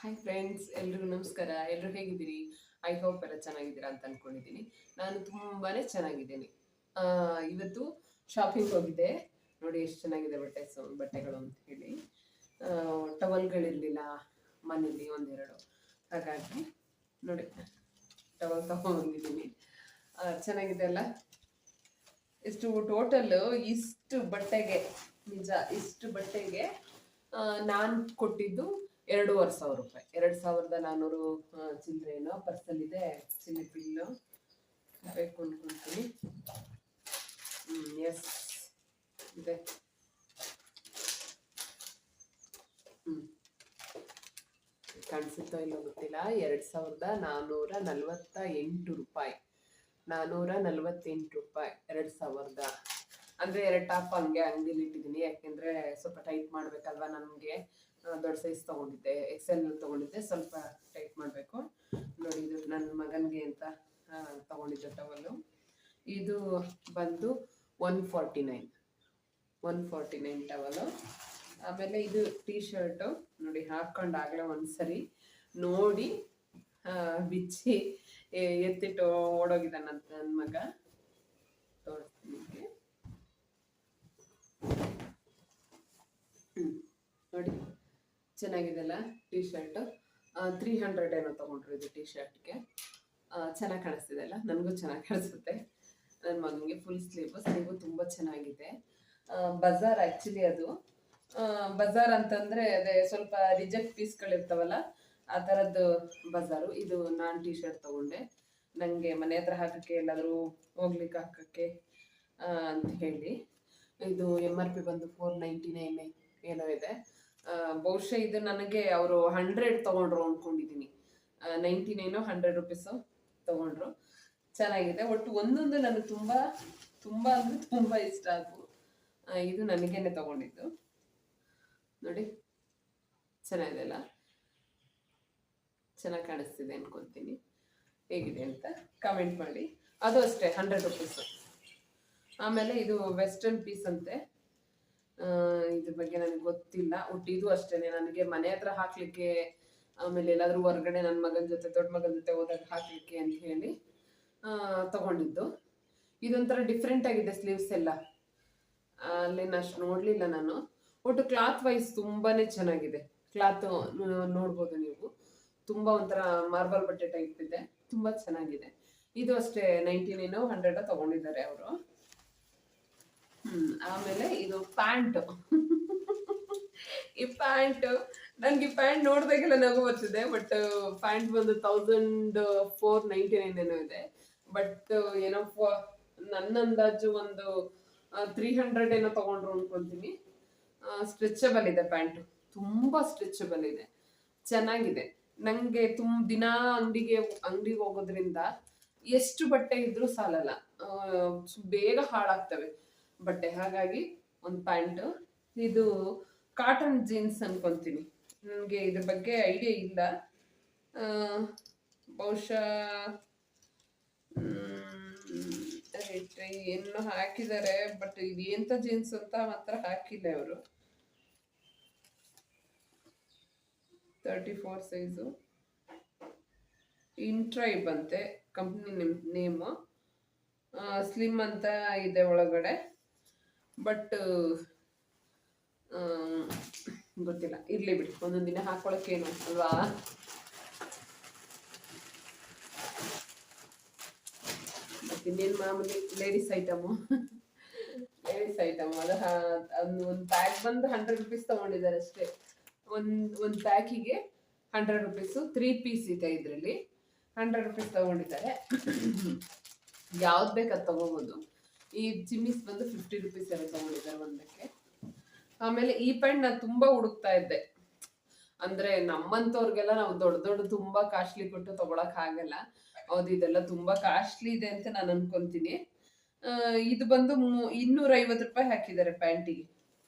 Hi friends, ಎಲ್ರಿಗೂ ನಮಸ್ಕಾರ. ಎಲ್ಲರೂ ಹೇಗಿದ್ದೀರಿ? ಐ ಹೋಪ್ ಎಲ್ಲ ಚೆನ್ನಾಗಿದ್ದೀರಾ ಅಂತ ಅನ್ಕೊಂಡಿದ್ದೀನಿ. ನಾನು ತುಂಬಾನೇ ಚೆನ್ನಾಗಿದ್ದೀನಿ. ಇವತ್ತು ಶಾಪಿಂಗ್ ಹೋಗಿದ್ದೆ. ನೋಡಿ ಎಷ್ಟು ಚೆನ್ನಾಗಿದೆ ಬಟ್ಟೆಗಳು ಅಂತ ಹೇಳಿ. ಟವಲ್ಗಳಿರಲಿಲ್ಲ ಮನೇಲಿ ಒಂದೆರಡು, ಹಾಗಾಗಿ ನೋಡಿ ಟವಲ್ ತಗೊಂಡ್ಬಂದಿದ್ದೀನಿ. ಚೆನ್ನಾಗಿದೆ ಅಲ್ಲ? ಇಷ್ಟು ಟೋಟಲ್ ಇಷ್ಟು ಬಟ್ಟೆಗೆ, ನಿಜ ಇಷ್ಟು ಬಟ್ಟೆಗೆ ನಾನು ಕೊಟ್ಟಿದ್ದು 2,500 ರೂಪಾಯಿ. 2,400 ಚಿಲ್ಲರೆನೋ ಪರ್ಸಲ್ಲಿದೆ. ಚಿಲ್ಲಿ ಬಿಲ್ಲು ಬೇಕು ಅನ್ಕೊಂತೀನಿ. ಎಸ್ ಇದೆ. ಕಾಣಿಸುತ್ತೋ ಇಲ್ಲೋ ಗೊತ್ತಿಲ್ಲ. 2,448 ರೂಪಾಯಿ. 448 ರೂಪಾಯಿ 2,000. ಅಂದರೆ 2 ಟಾಪ್ ಹಂಗೆ ಅಂಗಡಿಲಿ ಇಟ್ಟಿದ್ದೀನಿ. ಯಾಕೆಂದರೆ ಸ್ವಲ್ಪ ಟೈಟ್ ಮಾಡಬೇಕಲ್ವ. ನನಗೆ ದೊಡ್ಡ ಸೈಜ್ ತೊಗೊಂಡಿದ್ದೆ, XL ತೊಗೊಂಡಿದ್ದೆ. ಸ್ವಲ್ಪ ಟೈಟ್ ಮಾಡಬೇಕು. ನೋಡಿ, ಇದು ನನ್ನ ಮಗನಿಗೆ ಅಂತ ತೊಗೊಂಡಿದ್ದೆ ಟವಲ್ಲು. ಇದು ಬಂದು 149 ಟವಲು. ಆಮೇಲೆ ಇದು ಟೀ ಶರ್ಟು ನೋಡಿ, ಹಾಕ್ಕೊಂಡಾಗಲೇ ಒಂದ್ಸರಿ ನೋಡಿ ಬಿಚ್ಚಿ ಎತ್ತಿಟ್ಟು ಓಡೋಗಿದ್ದಾನಂತ ನನ್ನ ಮಗ. ತೋರಿಸ್ತೀನಿ. ನೋಡಿ ಚೆನ್ನಾಗಿದೆಲ್ಲ ಟೀ ಶರ್ಟ್. 300 ಏನೋ ತೊಗೊಂಡ್ರು ಇದು ಟೀ ಶರ್ಟ್ಗೆ. ಚೆನ್ನಾಗಿ ಕಾಣಿಸ್ತಿದೆ ಅಲ್ಲ? ನನಗೂ ಚೆನ್ನಾಗಿ ಕಾಣಿಸುತ್ತೆ. ನನ್ನ ಮಗನಿಗೆ ಫುಲ್ ಸ್ಲೀವು ತುಂಬ ಚೆನ್ನಾಗಿದೆ. ಬಜಾರ್ ಆ್ಯಕ್ಚುಲಿ ಅದು. ಬಜಾರ್ ಅಂತಂದರೆ ಅದೇ ಸ್ವಲ್ಪ ರಿಜೆಕ್ಟ್ ಪೀಸ್ಗಳಿರ್ತಾವಲ್ಲ, ಆ ಥರದ್ದು ಬಜಾರು. ಇದು ನಾನು ಟೀ ಶರ್ಟ್ ತೊಗೊಂಡೆ ನನಗೆ ಮನೆ ಹತ್ರ ಹಾಕೋಕ್ಕೆ, ಎಲ್ಲಾದರೂ ಹೋಗ್ಲಿಕ್ಕೆ ಹಾಕೋಕ್ಕೆ ಅಂತ ಹೇಳಿ. ಇದು MRP ಬಂದು 499 ಏನೋ ಇದೆ. ಬಹುಶಃ ಇದು ನನಗೆ ಅವರು 100 ತೊಗೊಂಡ್ರು ಅಂದ್ಕೊಂಡಿದ್ದೀನಿ. 99 100 ರುಪೀಸು ತೊಗೊಂಡ್ರು. ಚೆನ್ನಾಗಿದೆ. ಒಟ್ಟು ಒಂದೊಂದು ನನಗೆ ತುಂಬ ತುಂಬ ಅಂದರೆ ತುಂಬ ಇಷ್ಟ ಆದವು. ಇದು ನನಗೇನೆ ತೊಗೊಂಡಿದ್ದು. ನೋಡಿ ಚೆನ್ನಾಗಿದೆ ಅಲ್ಲ? ಚೆನ್ನಾಗಿ ಕಾಣಿಸ್ತಿದೆ ಅನ್ಕೊತೀನಿ. ಹೇಗಿದೆ ಅಂತ ಕಮೆಂಟ್ ಮಾಡಿ. ಅದು ಅಷ್ಟೇ 100 ರುಪೀಸು. ಆಮೇಲೆ ಇದು ವೆಸ್ಟರ್ನ್ ಪೀಸ್ ಅಂತೆ. ಇದ್ರ ಬಗ್ಗೆ ನನಗೆ ಗೊತ್ತಿಲ್ಲ. ಒಟ್ಟು ಇದು ಅಷ್ಟೇ ನನಗೆ ಮನೆ ಹತ್ರ ಹಾಕ್ಲಿಕ್ಕೆ, ಆಮೇಲೆ ಎಲ್ಲಾದರೂ ಹೊರಗಡೆ ನನ್ನ ಮಗನ ಜೊತೆ, ದೊಡ್ಡ ಮಗನ ಜೊತೆ ಹೋದಾಗ ಹಾಕ್ಲಿಕ್ಕೆ ಅಂತ ಹೇಳಿ ತಗೊಂಡಿದ್ದು. ಇದೊಂಥರ ಡಿಫ್ರೆಂಟ್ ಆಗಿದೆ ಸ್ಲೀವ್ಸ್ ಎಲ್ಲ. ಅಲ್ಲೇನು ಅಷ್ಟು ನೋಡಲಿಲ್ಲ ನಾನು. ಒಟ್ಟು ಕ್ಲಾತ್ ವೈಸ್ ತುಂಬಾನೇ ಚೆನ್ನಾಗಿದೆ. ಕ್ಲಾತ್ ನೋಡ್ಬೋದು ನೀವು. ತುಂಬ ಒಂಥರ ಮಾರ್ಬಲ್ ಬಟ್ಟೆ ಟೈಪ್ ಇದೆ. ತುಂಬ ಚೆನ್ನಾಗಿದೆ. ಇದು ಅಷ್ಟೇ 99 100 ತಗೊಂಡಿದ್ದಾರೆ ಅವರು. ಆಮೇಲೆ ಇದು ಪ್ಯಾಂಟ್. ಈ ಪ್ಯಾಂಟ್ ನನ್ಗೆ ಈ ಪ್ಯಾಂಟ್ ನೋಡ್ದಾಗೆಲ್ಲ ನಗು ಬರ್ತಿದೆ. ಬಟ್ ಪ್ಯಾಂಟ್ ಬಂದು 1,499 ಏನೋ ಇದೆ. ಬಟ್ ಏನೋ ನನ್ನ ಅಂದಾಜು ಒಂದು 300 ಏನೋ ತಗೊಂಡ್ರು ಅನ್ಕೊಂತೀನಿ. ಸ್ಟ್ರೆಚಬಲ್ ಇದೆ ಪ್ಯಾಂಟ್, ತುಂಬಾ ಸ್ಟ್ರೆಚಬಲ್ ಇದೆ, ಚೆನ್ನಾಗಿದೆ. ನಂಗೆ ದಿನಾ ಅಂಗಡಿಗೆ ಹೋಗೋದ್ರಿಂದ ಎಷ್ಟು ಬಟ್ಟೆ ಇದ್ರೂ ಸಾಲಲ್ಲ, ಬೇಗ ಹಾಳಾಗ್ತವೆ ಬಟ್ಟೆ. ಹಾಗಾಗಿ ಒಂದು ಪ್ಯಾಂಟು. ಇದು ಕಾಟನ್ ಜೀನ್ಸ್ ಅನ್ಕೊಂತೀನಿ. ನನಗೆ ಇದ್ರ ಬಗ್ಗೆ ಐಡಿಯಾ ಇಲ್ಲ. ಬಹುಶಃ ಏನು ಹಾಕಿದ್ದಾರೆ, ಬಟ್ ಇದು ಎಂತ ಜೀನ್ಸ್ ಅಂತ ಮಾತ್ರ ಹಾಕಿಲ್ಲ ಅವರು. 34 ಸೈಜು. ಇನ್ಟ್ರೈಬ್ ಅಂತೆ ಕಂಪ್ನಿ ನೇಮು. ಸ್ಲಿಮ್ ಅಂತ ಇದೆ ಒಳಗಡೆ. ಬಟ್ ಗೊತ್ತಿಲ್ಲ, ಇರ್ಲಿ ಬಿಡಿ, ಒಂದೊಂದು ದಿನ ಹಾಕೊಳಕ್ಕೇನು ಅಲ್ವಾ. ಮತ್ತೆ ಇನ್ನೇನು ಮಾಮೂಲಿ ಲೇಡೀಸ್ ಐಟಮು. ಅದು ಒಂದು ಪ್ಯಾಕ್ ಬಂದು 100 ರುಪೀಸ್ ತಗೊಂಡಿದ್ದಾರೆ ಅಷ್ಟೇ. ಒಂದು ಪ್ಯಾಕಿಗೆ 100 ರುಪೀಸು. 3 ಪೀಸ್ ಇದೆ ಇದರಲ್ಲಿ. 100 ರುಪೀಸ್ ತಗೊಂಡಿದ್ದಾರೆ. ಯಾವ್ದು ಬೇಕು ಅದು ತಗೋಬೋದು. ಈ ಚಿಮ್ಮೀಸ್ ಬಂದು 50 ರುಪೀಸ್ ಎಲ್ಲ ತಗೊಂಡಿದ್ದಾರೆ ಒಂದಕ್ಕೆ. ಆಮೇಲೆ ಈ ಪ್ಯಾಂಟ್ ನಾನು ತುಂಬಾ ಹುಡುಕ್ತಾ ಇದ್ದೆ. ಅಂದ್ರೆ ನಮ್ಮಂತವ್ರಿಗೆಲ್ಲ ನಾವು ದೊಡ್ಡ ತುಂಬಾ ಕಾಸ್ಟ್ಲಿ ಕೊಟ್ಟು ತಗೊಳಕ್ ಆಗಲ್ಲ. ಹೌದು, ಇದೆಲ್ಲ ತುಂಬಾ ಕಾಸ್ಟ್ಲಿ ಇದೆ ಅಂತ ನಾನು ಅನ್ಕೊಂತೀನಿ. ಇದು ಬಂದು 250 ರೂಪಾಯಿ ಹಾಕಿದ್ದಾರೆ ಪ್ಯಾಂಟಿಗೆ.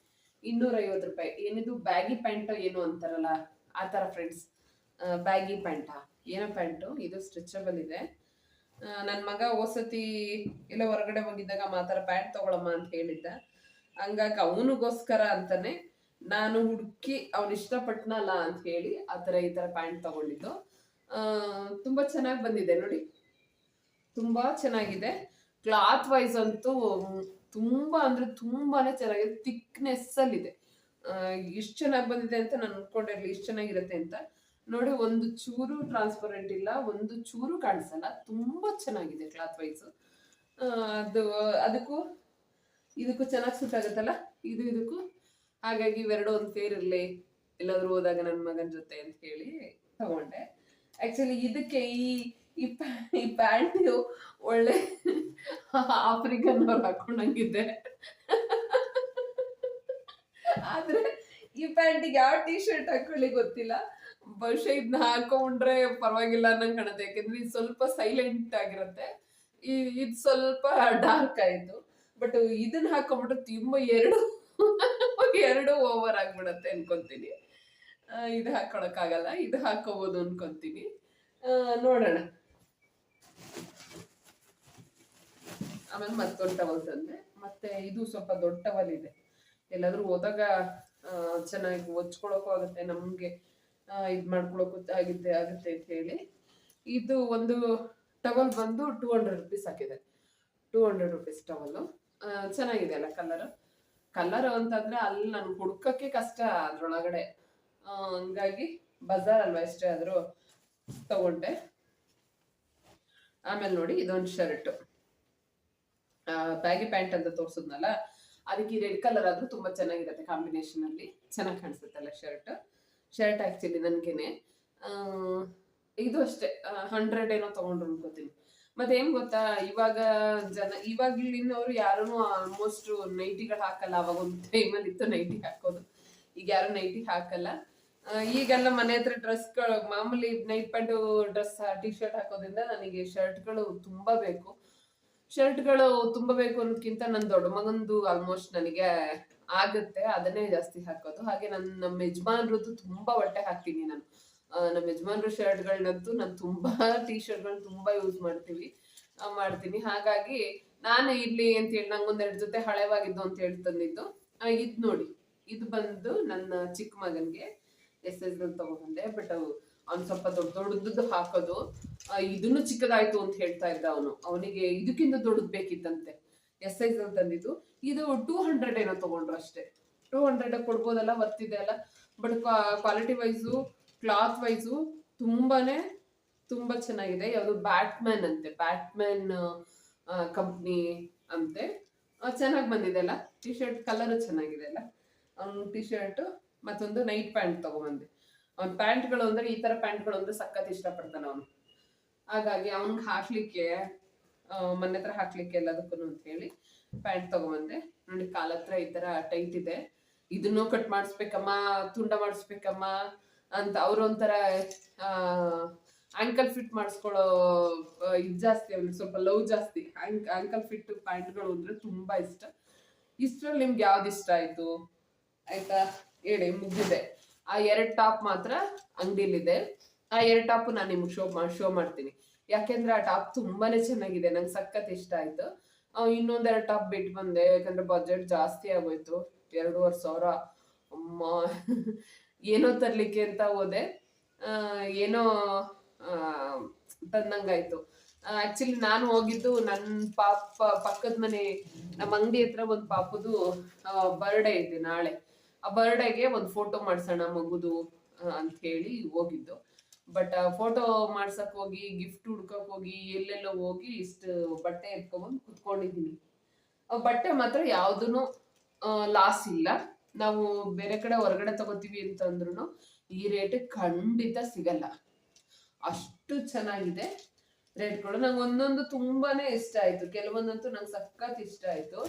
250 ರೂಪಾಯಿ. ಏನಿದು ಬ್ಯಾಗಿ ಪ್ಯಾಂಟ್ ಏನು ಅಂತಾರಲ್ಲ, ಆ ಥರ ಫ್ರೆಂಡ್ಸ್. ಬ್ಯಾಗಿ ಪ್ಯಾಂಟಾ ಏನೋ ಪ್ಯಾಂಟು. ಇದು ಸ್ಟ್ರೆಚಬಲ್ ಇದೆ. ನನ್ನ ಮಗ ಓಸತಿ ಎಲ್ಲ ಹೊರಗಡೆ ಹೋಗಿದ್ದಾಗ ಮಾತ್ರ ಪ್ಯಾಂಟ್ ತಗೊಳಮ್ಮ ಅಂತ ಹೇಳಿದ್ದ. ಹಂಗಾಗಿ ಅವನಿಗೋಸ್ಕರ ಅಂತಾನೆ ನಾನು ಹುಡುಕಿ ಅವ್ನು ಇಷ್ಟಪಟ್ನಲ್ಲ ಅಂತ ಹೇಳಿ ಈ ತರ ಪ್ಯಾಂಟ್ ತಗೊಂಡಿದ್ದು. ತುಂಬಾ ಚೆನ್ನಾಗಿ ಬಂದಿದೆ ನೋಡಿ, ತುಂಬಾ ಚೆನ್ನಾಗಿದೆ. ಕ್ಲಾತ್ ವೈಸ್ ಅಂತೂ ತುಂಬಾ ಅಂದ್ರೆ ತುಂಬಾನೇ ಚೆನ್ನಾಗಿದೆ, ಥಿಕ್ನೆಸ್ ಅಲ್ಲಿ ಇದೆ. ಇಷ್ಟು ಚೆನ್ನಾಗಿ ಬಂದಿದೆ ಅಂತ ನಾನು ಅನ್ಕೊಂಡಿರ್ಲಿ ಇಷ್ಟು ಚೆನ್ನಾಗಿರುತ್ತೆ ಅಂತ. ನೋಡಿ, ಒಂದು ಚೂರು ಟ್ರಾನ್ಸ್ಪರೆಂಟ್ ಇಲ್ಲ, ಒಂದು ಚೂರು ಕಾಣಿಸಲ್ಲ, ತುಂಬಾ ಚೆನ್ನಾಗಿದೆ ಕ್ಲಾತ್ ವೈಸ್. ಅದು ಅದಕ್ಕೂ ಇದಕ್ಕೂ ಚೆನ್ನಾಗಿ ಸೂಟ್ ಆಗುತ್ತಲ್ಲ, ಇದಕ್ಕೂ. ಹಾಗಾಗಿ ಇವೆರಡು ಒಂದು ಫೇರ್ ಇರಲಿ ಎಲ್ಲಾದ್ರೂ ಹೋದಾಗ ನನ್ನ ಮಗನ ಜೊತೆ ಅಂತ ಹೇಳಿ ತಗೊಂಡೆ. ಆಕ್ಚುಲಿ ಇದಕ್ಕೆ ಈ ಪ್ಯಾಂಟ್ ಒಳ್ಳೆ ಆಫ್ರಿಕನ್ ಅವ್ರು ಹಾಕೊಂಡಂಗಿದೆ. ಆದ್ರೆ ಈ ಪ್ಯಾಂಟಿಗೆ ಯಾವ ಟಿ ಶರ್ಟ್ ಹಾಕೊಳ್ಳಿ ಗೊತ್ತಿಲ್ಲ. ಬಹುಶಃ ಇದನ್ನ ಹಾಕೊಂಡ್ರೆ ಪರವಾಗಿಲ್ಲ ಅನ್ನಂಗ್ ಕಾಣುತ್ತೆ, ಯಾಕಂದ್ರೆ ಇದು ಸ್ವಲ್ಪ ಸೈಲೆಂಟ್ ಆಗಿರುತ್ತೆ, ಇದು ಸ್ವಲ್ಪ ಡಾರ್ಕ್ ಆಯ್ತು. ಬಟ್ ಇದನ್ನ ಹಾಕೊಂಡ್ಬಿಟ್ರೆ ತುಂಬ ಎರಡು ಓವರ್ ಆಗ್ಬಿಡತ್ತೆ ಅನ್ಕೊಂತೀನಿ. ಇದು ಹಾಕೊಳಕ್ಕಾಗಲ್ಲ, ಇದು ಹಾಕೋಬಹುದು ಅನ್ಕೊಂತೀನಿ. ನೋಡೋಣ. ಆಮೇಲೆ ಮತ್ತೊಂದು ಟವಲ್ ತಂದೆ. ಮತ್ತೆ ಇದು ಸ್ವಲ್ಪ ದೊಡ್ಡ ಟವಲ್ ಇದೆ, ಎಲ್ಲಾದ್ರೂ ಹೋದಾಗ ಚೆನ್ನಾಗಿ ಒಚ್ಕೊಳಕ್ಕೂ ಆಗುತ್ತೆ, ನಮ್ಗೆ ಇದ್ ಮಾಡ್ಕೊಳಕ್ಕೂ ಆಗುತ್ತೆ ಅಂತ ಹೇಳಿ. ಇದು ಒಂದು ಟವಲ್ ಬಂದು 200 rupees ಹಾಕಿದೆ. 200 rupees ಟವಲ್. ಚೆನ್ನಾಗಿದೆ ಅಲ್ಲ ಕಲರ್ ಅಂತಂದ್ರೆ ಅಲ್ಲಿ ನನ್ಗೆ ಹುಡ್ಕಕ್ಕೆ ಕಷ್ಟ ಅದ್ರೊಳಗಡೆ. ಹಂಗಾಗಿ ಬಜಾರ್ ಅಲ್ವಾ ಎಷ್ಟೇ ಆದ್ರೂ ತಗೊಂಡೆ. ಆಮೇಲೆ ನೋಡಿ, ಇದೊಂದು ಶರ್ಟ್, ಬ್ಯಾಗಿ ಪ್ಯಾಂಟ್ ಅಂತ ತೋರ್ಸುದ್ನಲ್ಲ, ಅದಕ್ಕೆ ರೆಡ್ ಕಲರ್ ಆದ್ರೂ ತುಂಬಾ ಚೆನ್ನಾಗಿರುತ್ತೆ, ಕಾಂಬಿನೇಷನ್ ಅಲ್ಲಿ ಚೆನ್ನಾಗಿ ಕಾಣಿಸುತ್ತಲ್ಲ ಶರ್ಟ್ ಆಕ್ಚುಲಿ ನನ್ಗೇನೆ. ಇದು ಅಷ್ಟೇ 100 ಏನೋ ತಗೊಂಡ್ರು ಅನ್ಕೋತೀನಿ. ಮತ್ತೆ ಏನ್ ಗೊತ್ತಾ, ಇವಾಗಿನವ್ರು ಯಾರು ಆಲ್ಮೋಸ್ಟ್ ನೈಟಿಗಳು ಹಾಕಲ್ಲ. ಅವಾಗ ಒಂದು ಟೈಮಲ್ಲಿ ಇತ್ತು ನೈಟಿ ಹಾಕೋದು, ಈಗ ಯಾರು ನೈಟಿ ಹಾಕಲ್ಲ. ಈಗೆಲ್ಲ ಮನೆ ಹತ್ರ ಡ್ರೆಸ್ಗಳು ಮಾಮೂಲಿ night pant dress T shirt ಹಾಕೋದ್ರಿಂದ ನನಗೆ ಶರ್ಟ್ಗಳು ತುಂಬಾ ಬೇಕು ಅನ್ನೋದಕ್ಕಿಂತ ನನ್ನ ದೊಡ್ಡ ಮಗಂದು ಆಲ್ಮೋಸ್ಟ್ ನನಗೆ ಆಗುತ್ತೆ, ಅದನ್ನೇ ಜಾಸ್ತಿ ಹಾಕೋದು. ಹಾಗೆ ನಮ್ಮ ಯಜಮಾನ್ರದ್ದು ತುಂಬಾ ಬಟ್ಟೆ ಹಾಕ್ತೀನಿ ನಾನು. ನಮ್ಮ ಯಜಮಾನ್ರ ಶರ್ಟ್ಗಳನ್ನಂತೂ ನಾನು ತುಂಬಾ ಟಿ ಶರ್ಟ್ಗಳನ್ನ ತುಂಬಾ ಯೂಸ್ ಮಾಡ್ತೀನಿ. ಹಾಗಾಗಿ ನಾನು ಇಲ್ಲಿ ಅಂತ ಹೇಳಿ ನಂಗೊಂದೆರಡು ಜೊತೆ ಹಳೆವಾಗಿದ್ದು ಅಂತ ಹೇಳಿ ತಂದಿದ್ದು. ಇದ್ ನೋಡಿ, ಇದು ಬಂದು ನನ್ನ ಚಿಕ್ಕ ಮಗನ್ಗೆ SS ತಗೊಂಡ್ಬಂದೆ. ಬಟ್ ಅವ್ನು ಸ್ವಲ್ಪ ದೊಡ್ಡದ್ದು ಹಾಕೋದು, ಇದನ್ನು ಚಿಕ್ಕದಾಯ್ತು ಅಂತ ಹೇಳ್ತಾ ಇದ್ದ ಅವನಿಗೆ ಇದಕ್ಕಿಂತ ದೊಡ್ಡದು ಬೇಕಿತ್ತಂತೆ. SS ತಂದಿದ್ದು. ಇದು 200 ಏನೋ ತಗೊಂಡ್ರು ಅಷ್ಟೇ. 200 ಕೊಡ್ಬೋದಲ್ಲ, ವರ್ತಿದೆ ಅಲ್ಲ. But quality wise cloth wise ತುಂಬಾ ಚೆನ್ನಾಗಿದೆ. ಯಾವುದು ಬ್ಯಾಟ್ಮ್ಯಾನ್ ಅಂತೆ, ಬ್ಯಾಟ್ಮ್ಯಾನ್ ಕಂಪ್ನಿ ಅಂತೆ. ಚೆನ್ನಾಗಿ ಬಂದಿದೆ ಅಲ್ಲ. ಟಿ ಶರ್ಟ್ ಕಲರ್ ಚೆನ್ನಾಗಿದೆ ಅಲ್ಲ. ಅವ್ನು ಟಿ ಶರ್ಟ್ ಮತ್ತೊಂದು ನೈಟ್ ಪ್ಯಾಂಟ್ ತಗೊಂಡ್ಬಂದೆ. ಅವ್ನ ಪ್ಯಾಂಟ್ಗಳು ಅಂದ್ರೆ ಈ ತರ ಪ್ಯಾಂಟ್ಗಳು ಅಂದ್ರೆ ಸಖತ್ ಇಷ್ಟಪಡ್ತಾನೆ ಅವನು. ಹಾಗಾಗಿ ಅವ್ನಿಗೆ ಹಾಕ್ಲಿಕ್ಕೆ ಮನೆ ಹತ್ರ ಹಾಕ್ಲಿಕ್ಕೆ ಎಲ್ಲದಕ್ಕೂ ಅಂತ ಹೇಳಿ ಪ್ಯಾಂಟ್ ತಗೊಂಡ್ಬಂದೆ. ನೋಡಿ, ಕಾಲ ಹತ್ರ ಈ ತರ ಟೈಟ್ ಇದೆ, ಇದನ್ನು ಕಟ್ ಮಾಡಿಸ್ಬೇಕಮ್ಮ, ತುಂಡ ಮಾಡಿಸ್ಬೇಕಮ್ಮ ಅಂತ ಅವ್ರು ಒಂಥರ ಆಂಕಲ್ ಫಿಟ್ ಮಾಡಿಸ್ಕೊಳ್ಳೋ ಇದು ಜಾಸ್ತಿ, ಅವ್ರಿಗೆ ಸ್ವಲ್ಪ ಲವ್ ಜಾಸ್ತಿ. ಆಂಕಲ್ ಫಿಟ್ ಪ್ಯಾಂಟ್ಗಳು ಅಂದ್ರೆ ತುಂಬಾ ಇಷ್ಟ. ಇಷ್ಟರಲ್ಲಿ ನಿಮ್ಗೆ ಯಾವ್ದು ಇಷ್ಟ ಆಯ್ತು ಆಯ್ತಾ ಹೇಳಿ, ಮುಗಿದಿದೆ. ಆ 2 ಟಾಪ್ ಮಾತ್ರ ಅಂಗಡಿಲಿದೆ. ಆ 2 ಟಾಪ್ ನಾನು ನಿಮ್ಗೆ ಶೋ ಮಾಡ್ತೀನಿ, ಯಾಕೆಂದ್ರೆ ಆ ಟಾಪ್ ತುಂಬಾನೇ ಚೆನ್ನಾಗಿದೆ, ನಂಗೆ ಸಖತ್ ಇಷ್ಟ ಆಯ್ತು. ಇನ್ನೊಂದೆರಡು ಟಾಪ್ ಬಿಟ್ಟು ಬಂದೆ, ಯಾಕಂದ್ರೆ ಬಜೆಟ್ ಜಾಸ್ತಿ ಆಗೋಯ್ತು. 2,500 ಅಮ್ಮ. ಏನೋ ತರ್ಲಿಕ್ಕೆ ಅಂತ ಹೋದೆ, ಏನೋ ತಂದಂಗಾಯ್ತು. ಆಕ್ಚುಲಿ ನಾನು ಹೋಗಿದ್ದು ನನ್ನ ಪಕ್ಕದ ಮನೆ, ನಮ್ಮ ಅಂಗಡಿ ಹತ್ರ ಒಂದು ಪಾಪದು ಬರ್ಡೇ ಇದೆ ನಾಳೆ. ಆ ಬರ್ಡೇಗೆ ಒಂದು ಫೋಟೋ ಮಾಡ್ಸೋಣ ಮಗುದು ಅಂತ ಹೇಳಿ ಹೋಗಿದ್ದು. ಬಟ್ ಫೋಟೋ ಮಾಡ್ಸಕ್ ಹೋಗಿ, ಗಿಫ್ಟ್ ಹುಡ್ಕಕ್ ಹೋಗಿ, ಎಲ್ಲೆಲ್ಲೋ ಹೋಗಿ ಇಷ್ಟು ಬಟ್ಟೆ ಎತ್ಕೊಂಡ್ಬಂದು ಕುತ್ಕೊಂಡಿದೀನಿ. ಬಟ್ಟೆ ಮಾತ್ರ ಯಾವ್ದೂ ಲಾಸ್ ಇಲ್ಲ. ನಾವು ಬೇರೆ ಕಡೆ ಹೊರಗಡೆ ತಗೋತೀವಿ ಅಂತಂದ್ರು ಈ ರೇಟ್ ಖಂಡಿತ ಸಿಗಲ್ಲ, ಅಷ್ಟು ಚೆನ್ನಾಗಿದೆ ರೇಟ್ಗಳು. ನಂಗೆ ಒಂದೊಂದು ತುಂಬಾನೇ ಇಷ್ಟ ಆಯ್ತು, ಕೆಲವೊಂದಂತೂ ನಂಗೆ ಸಖತ್ ಇಷ್ಟ ಆಯ್ತು.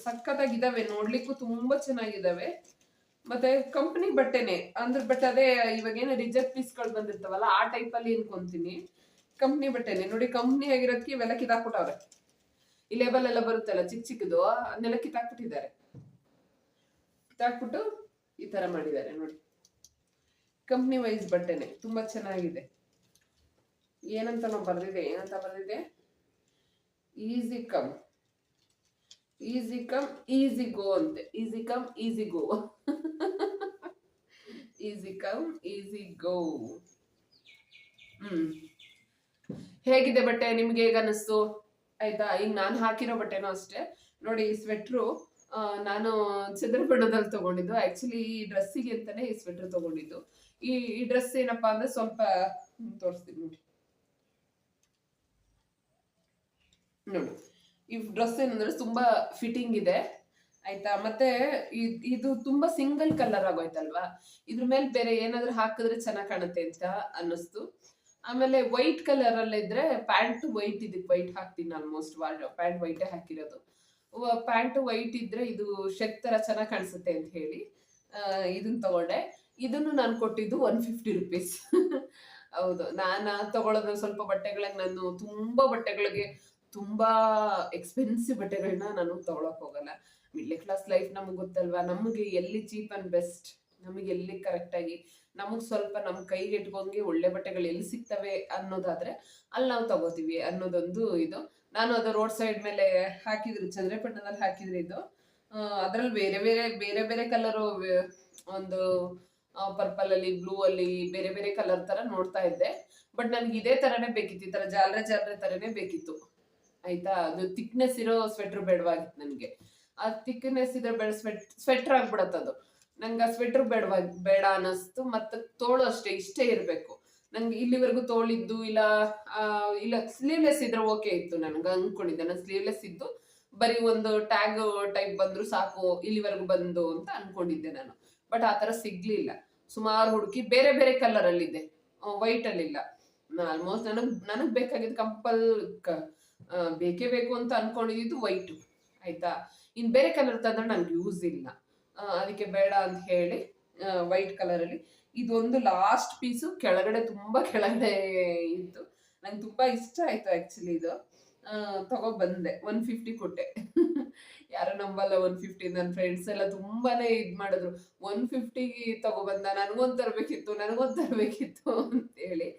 ಸಖತ್ತಾಗಿದ್ದಾವೆ, ನೋಡ್ಲಿಕ್ಕೂ ತುಂಬಾ ಚೆನ್ನಾಗಿದ್ದಾವೆ. ಮತ್ತೆ ಕಂಪ್ನಿ ಬಟ್ಟೆನೆ ಅಂದ್ರೆ, ಬಟ್ ಅದೇ ಇವಾಗೇನು ರಿಜೆಕ್ಟ್ ಪೀಸ್ಗಳು ಬಂದಿರ್ತಾವಲ್ಲ ಆ ಟೈಪ್ ಅಲ್ಲಿ ಅನ್ಕೊಂತೀನಿ. ಕಂಪ್ನಿ ಬಟ್ಟೆನೆ ನೋಡಿ, ಕಂಪ್ನಿ ಆಗಿರೋದಕ್ಕೆ ಇವೆಲ್ಲ ಕಿತ್ತಾಕ್ಬಿಟ್ಟವ್ರೆ. ಈ ಲೇಬಲ್ ಎಲ್ಲ ಬರುತ್ತಲ್ಲ ಚಿಕ್ಕದು, ಅದನ್ನೆಲ್ಲ ಕಿತ್ತಾಕ್ಬಿಟ್ಟಿದ್ದಾರೆ. ಕಿತ್ತಾಕ್ಬಿಟ್ಟು ಈ ತರ ಮಾಡಿದ್ದಾರೆ ನೋಡಿ. ಕಂಪ್ನಿ ವೈಸ್ ಬಟ್ಟೆನೆ, ತುಂಬಾ ಚೆನ್ನಾಗಿದೆ. ಏನಂತ ಬರ್ದಿದೆ, easy come easy come easy go ಅಂತೆ. Easy come easy go. Easy come easy go. ಹ್ಮ್ ಹೇಗಿದೆ ಬಟ್ಟೆ? ನಿಮ್ಗೆ ಹೇಗ ಅನಿಸ್ತು? ಆಯ್ತಾ. ಈಗ ನಾನು ಹಾಕಿರೋ ಬಟ್ಟೆನೂ ಅಷ್ಟೇ ನೋಡಿ. ಈ ಸ್ವೆಟ್ರು ನಾನು ಚಂದ್ರಪಟ್ಟಣದಲ್ಲಿ ತಗೊಂಡಿದ್ದು. ಆಕ್ಚುಲಿ ಈ ಡ್ರೆಸ್ಸಿಗೆ ಅಂತಾನೆ ಈ ಸ್ವೆಟರ್ ತಗೊಂಡಿದ್ದು. ಈ ಡ್ರೆಸ್ ಏನಪ್ಪಾ ಅಂದ್ರೆ ಸ್ವಲ್ಪ ತೋರಿಸ್ತೀನಿ ನೋಡಿ. ನೋಡಿ ಈ ಡ್ರೆಸ್ ಏನಂದ್ರೆ ತುಂಬಾ ಫಿಟ್ಟಿಂಗ್ ಇದೆ ಆಯ್ತಾ. ಮತ್ತೆ ಇದು ತುಂಬಾ ಸಿಂಗಲ್ ಕಲರ್ ಆಗೋಯ್ತಲ್ವಾ. ಇದ್ರ ಮೇಲೆ ಬೇರೆ ಏನಾದ್ರೂ ಹಾಕಿದ್ರೆ ಚೆನ್ನಾಗ್ ಕಾಣುತ್ತೆ ಅಂತ ಅನ್ನಿಸ್ತು. ಆಮೇಲೆ ವೈಟ್ ಕಲರ್ ಅಲ್ಲಿ ಇದ್ರೆ ಪ್ಯಾಂಟ್ ವೈಟ್, ಇದಕ್ಕೆ ವೈಟ್ ಹಾಕ್ತೀನಿ. ಆಲ್ಮೋಸ್ಟ್ ಪ್ಯಾಂಟ್ ವೈಟೇ ಹಾಕಿರೋದು. ಪ್ಯಾಂಟ್ ವೈಟ್ ಇದ್ರೆ ಇದು ಶೆಕ್ ತರ ಚೆನ್ನಾಗ್ ಕಾಣಿಸುತ್ತೆ ಅಂತ ಹೇಳಿ ಇದನ್ನ ತಗೊಂಡೆ. ಇದನ್ನು ನಾನು ಕೊಟ್ಟಿದ್ದು 150 ರುಪೀಸ್. ಹೌದು, ನಾನು ತಗೊಳ್ಳೋದು ಸ್ವಲ್ಪ ಬಟ್ಟೆಗಳಿಗೆ, ನಾನು ತುಂಬಾ ಬಟ್ಟೆಗಳಿಗೆ ತುಂಬಾ ಎಕ್ಸ್ಪೆನ್ಸಿವ್ ಬಟ್ಟೆಗಳನ್ನ ನಾನು ತಗೊಳಕ್ ಹೋಗಲ್ಲ. ಮಿಡ್ಲ್ ಕ್ಲಾಸ್ ಲೈಫ್ ನಮ್ಗೆ ಗೊತ್ತಲ್ವಾ, ನಮಗೆ ಎಲ್ಲಿ ಚೀಪ್ ಅಂಡ್ ಬೆಸ್ಟ್, ನಮಗೆ ಎಲ್ಲಿ ಕರೆಕ್ಟ್ ಆಗಿ ನಮಗ್ ಸ್ವಲ್ಪ ನಮ್ ಕೈಗೆ ಇಟ್ಕೊಂಡ್ಗೆ ಒಳ್ಳೆ ಬಟ್ಟೆಗಳು ಎಲ್ಲಿ ಸಿಗ್ತವೆ ಅನ್ನೋದಾದ್ರೆ ಅಲ್ಲಿ ನಾವು ತಗೋತೀವಿ ಅನ್ನೋದೊಂದು ಇದು. ನಾನು ಅದು ರೋಡ್ ಸೈಡ್ ಮೇಲೆ ಹಾಕಿದ್ರು, ಚಂದ್ರಪಟ್ಟಣದಲ್ಲಿ ಹಾಕಿದ್ರು ಇದು. ಅದ್ರಲ್ಲಿ ಬೇರೆ ಬೇರೆ ಬೇರೆ ಬೇರೆ ಕಲರು, ಒಂದು ಪರ್ಪಲ್ ಅಲ್ಲಿ, ಬ್ಲೂ ಅಲ್ಲಿ, ಬೇರೆ ಬೇರೆ ಕಲರ್ ತರ ನೋಡ್ತಾ ಇದ್ದೆ. ಬಟ್ ನನ್ಗೆ ಇದೇ ತರನೇ ಬೇಕಿತ್ತು, ಈ ತರ ಜಾಲ್ರೆ ಜಾಲ್ರೆ ತರನೇ ಬೇಕಿತ್ತು ಆಯ್ತಾ. ಅದು ಥಿಕ್ನೆಸ್ ಇರೋ ಸ್ವೆಟರ್ ಬೇಡವಾಗಿತ್ತು ನನಗೆ. ಆ ಥಿಕ್ನೆಸ್ ಇದ್ರೆ ಸ್ವೆಟರ್ ಆಗ್ಬಿಡತ್ತದು. ನಂಗೆ ಆ ಸ್ವೆಟರ್ ಬೇಡ ಅನ್ನಿಸ್ತು. ಮತ್ತೆ ತೋಳು ಅಷ್ಟೇ ಇಷ್ಟೇ ಇರಬೇಕು ನಂಗೆ. ಇಲ್ಲಿವರೆಗೂ ತೋಳಿದ್ದು ಇಲ್ಲ ಇಲ್ಲ ಸ್ಲೀವ್ಲೆಸ್ ಇದ್ರೆ ಓಕೆ ಇತ್ತು. ನನಗೆ ಅನ್ಕೊಂಡಿದ್ದೆ ನಾನು ಸ್ಲೀವ್ಲೆಸ್ ಇದ್ದು ಬರೀ ಒಂದು ಟ್ಯಾಗ್ ಟೈಪ್ ಬಂದ್ರು ಸಾಕು ಇಲ್ಲಿವರೆಗೂ ಬಂದು ಅಂತ ಅನ್ಕೊಂಡಿದ್ದೆ ನಾನು. ಬಟ್ ಆ ತರ ಸಿಗ್ಲಿಲ್ಲ. ಸುಮಾರು ಹುಡುಕಿ ಬೇರೆ ಬೇರೆ ಕಲರ್ ಅಲ್ಲಿ ಇದೆ, ವೈಟ್ ಅಲ್ಲಿ ಇಲ್ಲ. ಆಲ್ಮೋಸ್ಟ್ ನನಗ್ ಬೇಕಾಗಿದ್ದು ಬೇಕೇ ಬೇಕು ಅಂತ ಅನ್ಕೊಂಡಿದ್ದು ವೈಟ್ ಆಯ್ತಾ. ಇನ್ ಬೇರೆ ಕಲರ್ ತಂದ್ರೆ ನನ್ಗೆ ಯೂಸ್ ಇಲ್ಲ, ಅದಕ್ಕೆ ಬೇಡ ಅಂತ ಹೇಳಿ ವೈಟ್ ಕಲರ್ ಅಲ್ಲಿ ಇದೊಂದು ಲಾಸ್ಟ್ ಪೀಸು ಕೆಳಗಡೆ, ತುಂಬಾ ಕೆಳಗಡೆ ಇತ್ತು. ನಂಗೆ ತುಂಬಾ ಇಷ್ಟ ಆಯ್ತು ಆಕ್ಚುಲಿ ಇದು. ಬಂದೆ 150 ಕೊಟ್ಟೆ. ಯಾರು ನಂಬಲ್ಲ 150. ನನ್ನ ಫ್ರೆಂಡ್ಸ್ ಎಲ್ಲ ತುಂಬಾನೇ ಇದ್ ಮಾಡಿದ್ರು, 150 ತಗೊಬಂದ, ನನಗೊಂದ್ ತರಬೇಕಿತ್ತು ಅಂತ ಹೇಳಿ.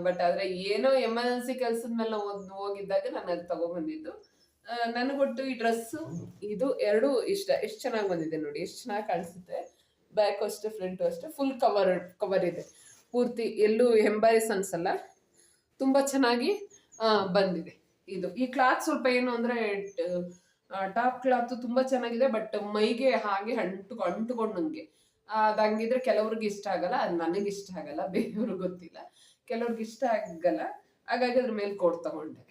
ಬಟ್ ಆದ್ರೆ ಏನೋ ಎಮರ್ಜೆನ್ಸಿ ಕೆಲ್ಸದ ಮೇಲೆ ಹೋಗಿದ್ದಾಗ ನಾನು ಅದು ತಗೊಬಂದಿದ್ದು. ನನಗೊಟ್ಟು ಈ ಡ್ರೆಸ್ ಇದು ಎರಡು ಇಷ್ಟ. ಎಷ್ಟು ಚೆನ್ನಾಗಿ ಬಂದಿದೆ ನೋಡಿ, ಎಷ್ಟು ಚೆನ್ನಾಗಿ ಕಾಣಿಸುತ್ತೆ. ಬ್ಯಾಕ್ ಅಷ್ಟೇ, ಫ್ರಂಟ್ ಅಷ್ಟೇ, ಫುಲ್ ಕವರ್ ಇದೆ ಪೂರ್ತಿ, ಎಲ್ಲೂ ಎಂಬಾರಿಸ್ ಅನ್ಸಲ್ಲ. ತುಂಬಾ ಚೆನ್ನಾಗಿ ಬಂದಿದೆ ಇದು. ಈ ಕ್ಲಾತ್ ಸ್ವಲ್ಪ ಏನು ಅಂದ್ರೆ ಟಾಪ್ ಕ್ಲಾತ್ ತುಂಬಾ ಚೆನ್ನಾಗಿದೆ, ಬಟ್ ಮೈಗೆ ಹಾಗೆ ಅಂಟುಕೊಂಡಂಗೆ ಅದಂಗಿದ್ರೆ ಕೆಲವ್ರಿಗೆ ಇಷ್ಟ ಆಗಲ್ಲ. ಅದು ನನಗೆ ಇಷ್ಟ ಆಗಲ್ಲ, ಬೇರೆಯವ್ರಿಗೆ ಗೊತ್ತಿಲ್ಲ, ಕೆಲವ್ರಿಗೆ ಇಷ್ಟ ಆಗಲ್ಲ. ಹಾಗಾಗಿ ಅದ್ರ ಮೇಲೆ ಕೋಟ್ ತಗೊಂಡೆ.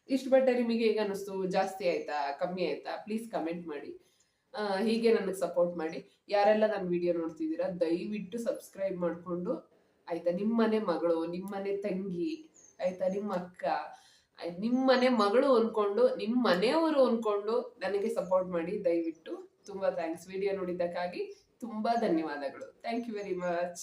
ಇಷ್ಟು ಬಟ್ಟೆ ನಿಮಗೆ ಹೇಗೆ ಅನ್ನಿಸ್ತು? ಜಾಸ್ತಿ ಆಯ್ತಾ, ಕಮ್ಮಿ ಆಯ್ತಾ? ಪ್ಲೀಸ್ ಕಮೆಂಟ್ ಮಾಡಿ. ಹೀಗೆ ನನಗೆ ಸಪೋರ್ಟ್ ಮಾಡಿ. ಯಾರೆಲ್ಲ ನನ್ನ ವಿಡಿಯೋ ನೋಡ್ತಿದ್ದೀರಾ ದಯವಿಟ್ಟು ಸಬ್ಸ್ಕ್ರೈಬ್ ಮಾಡಿಕೊಂಡು ಆಯ್ತಾ. ನಿಮ್ಮನೆ ಮಗಳು, ನಿಮ್ಮನೆ ತಂಗಿ ಆಯ್ತಾ, ನಿಮ್ಮ ಅಕ್ಕ, ನಿಮ್ಮನೆ ಮಗಳು ಅನ್ಕೊಂಡು, ನಿಮ್ಮ ಮನೆಯವರು ಅನ್ಕೊಂಡು ನನಗೆ ಸಪೋರ್ಟ್ ಮಾಡಿ ದಯವಿಟ್ಟು. ತುಂಬಾ ಥ್ಯಾಂಕ್ಸ್. ವಿಡಿಯೋ ನೋಡಿದ್ದಕ್ಕಾಗಿ ತುಂಬಾ ಧನ್ಯವಾದಗಳು. Thank you very much.